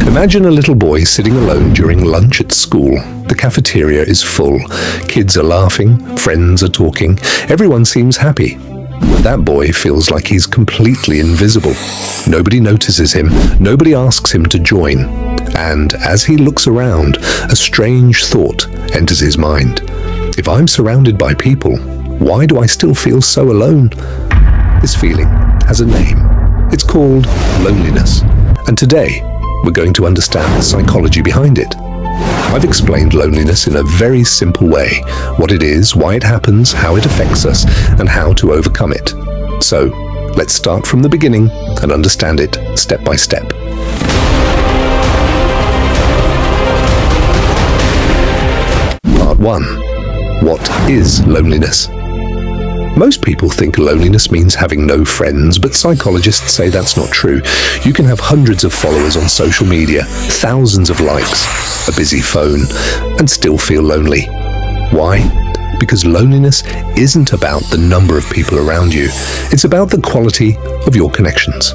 Imagine a little boy sitting alone during lunch at school. The cafeteria is full. Kids are laughing, friends are talking, everyone seems happy. But that boy feels like he's completely invisible. Nobody notices him, nobody asks him to join. And as he looks around, a strange thought enters his mind. If I'm surrounded by people, why do I still feel so alone? This feeling has a name. It's called loneliness. And today, we're going to understand the psychology behind it. I've explained loneliness in a very simple way: what it is, why it happens, how it affects us, and how to overcome it. So, let's start from the beginning and understand it step by step. Part 1. What is loneliness? Most people think loneliness means having no friends, but psychologists say that's not true. You can have hundreds of followers on social media, thousands of likes, a busy phone, and still feel lonely. Why? Because loneliness isn't about the number of people around you. It's about the quality of your connections.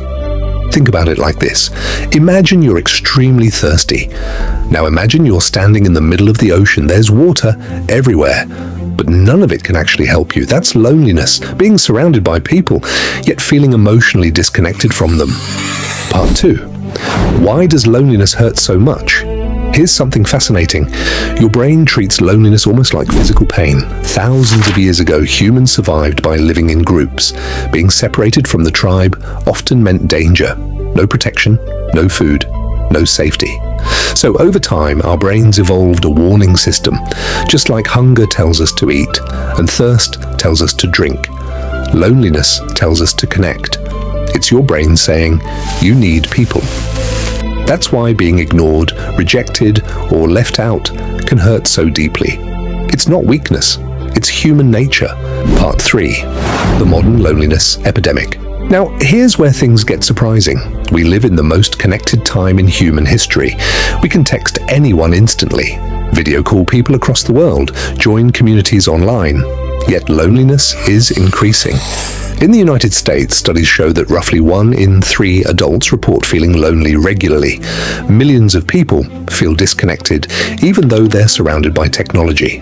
Think about it like this. Imagine you're extremely thirsty. Now imagine you're standing in the middle of the ocean. There's water everywhere, but none of it can actually help you. That's loneliness, being surrounded by people, yet feeling emotionally disconnected from them. Part 2. Why does loneliness hurt so much? Here's something fascinating. Your brain treats loneliness almost like physical pain. Thousands of years ago, humans survived by living in groups. Being separated from the tribe often meant danger. No protection, no food, no safety. So over time, our brains evolved a warning system. Just like hunger tells us to eat, and thirst tells us to drink, loneliness tells us to connect. It's your brain saying, you need people. That's why being ignored, rejected, or left out can hurt so deeply. It's not weakness, it's human nature. Part 3. The modern loneliness epidemic. Now, here's where things get surprising. We live in the most connected time in human history. We can text anyone instantly, video call people across the world, join communities online. Yet loneliness is increasing. In the United States, studies show that roughly 1 in 3 adults report feeling lonely regularly. Millions of people feel disconnected, even though they're surrounded by technology.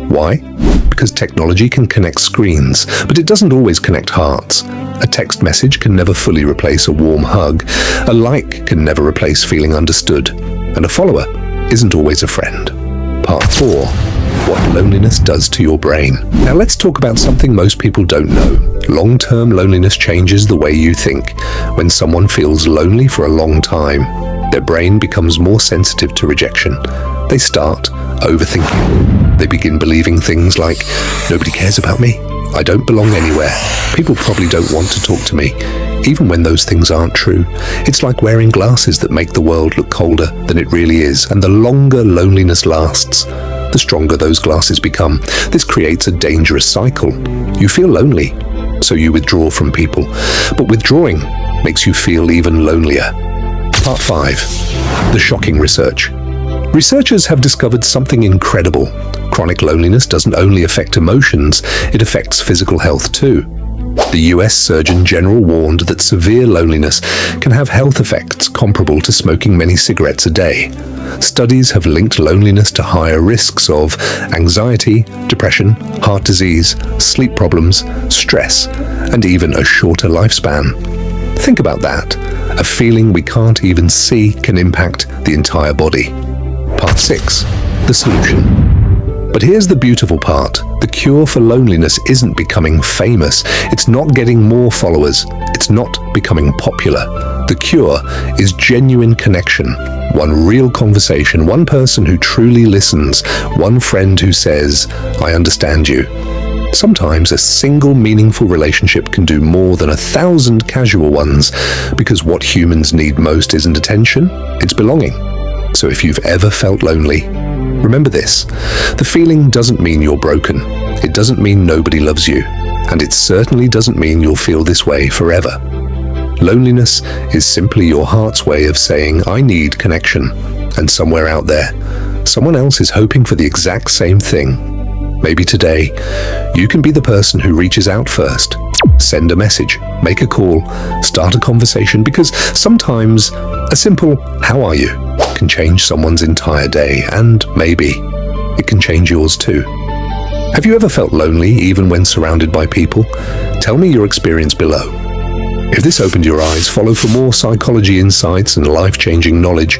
Why? Because technology can connect screens, but it doesn't always connect hearts. A text message can never fully replace a warm hug. A like can never replace feeling understood. And a follower isn't always a friend. Part 4. What loneliness does to your brain. Now let's talk about something most people don't know. Long-term loneliness changes the way you think. When someone feels lonely for a long time, their brain becomes more sensitive to rejection. They start overthinking. They begin believing things like, nobody cares about me, I don't belong anywhere, people probably don't want to talk to me, even when those things aren't true. It's like wearing glasses that make the world look colder than it really is, and the longer loneliness lasts, the stronger those glasses become. This creates a dangerous cycle. You feel lonely, so you withdraw from people. But withdrawing makes you feel even lonelier. Part 5. The shocking research. Researchers have discovered something incredible. Chronic loneliness doesn't only affect emotions, it affects physical health too. The US Surgeon General warned that severe loneliness can have health effects comparable to smoking many cigarettes a day. Studies have linked loneliness to higher risks of anxiety, depression, heart disease, sleep problems, stress, and even a shorter lifespan. Think about that. A feeling we can't even see can impact the entire body. Part 6. The solution. But here's the beautiful part. The cure for loneliness isn't becoming famous. It's not getting more followers. It's not becoming popular. The cure is genuine connection. One real conversation, one person who truly listens, one friend who says, I understand you. Sometimes a single meaningful relationship can do more than 1,000 casual ones, because what humans need most isn't attention, it's belonging. So if you've ever felt lonely, remember this: the feeling doesn't mean you're broken. It doesn't mean nobody loves you. And it certainly doesn't mean you'll feel this way forever. Loneliness is simply your heart's way of saying, I need connection. And somewhere out there, someone else is hoping for the exact same thing. Maybe today, you can be the person who reaches out first. Send a message, make a call, start a conversation, because sometimes a simple, how are you, can change someone's entire day, and maybe it can change yours too. Have you ever felt lonely even when surrounded by people? Tell me your experience below. If this opened your eyes, follow for more psychology insights and life-changing knowledge.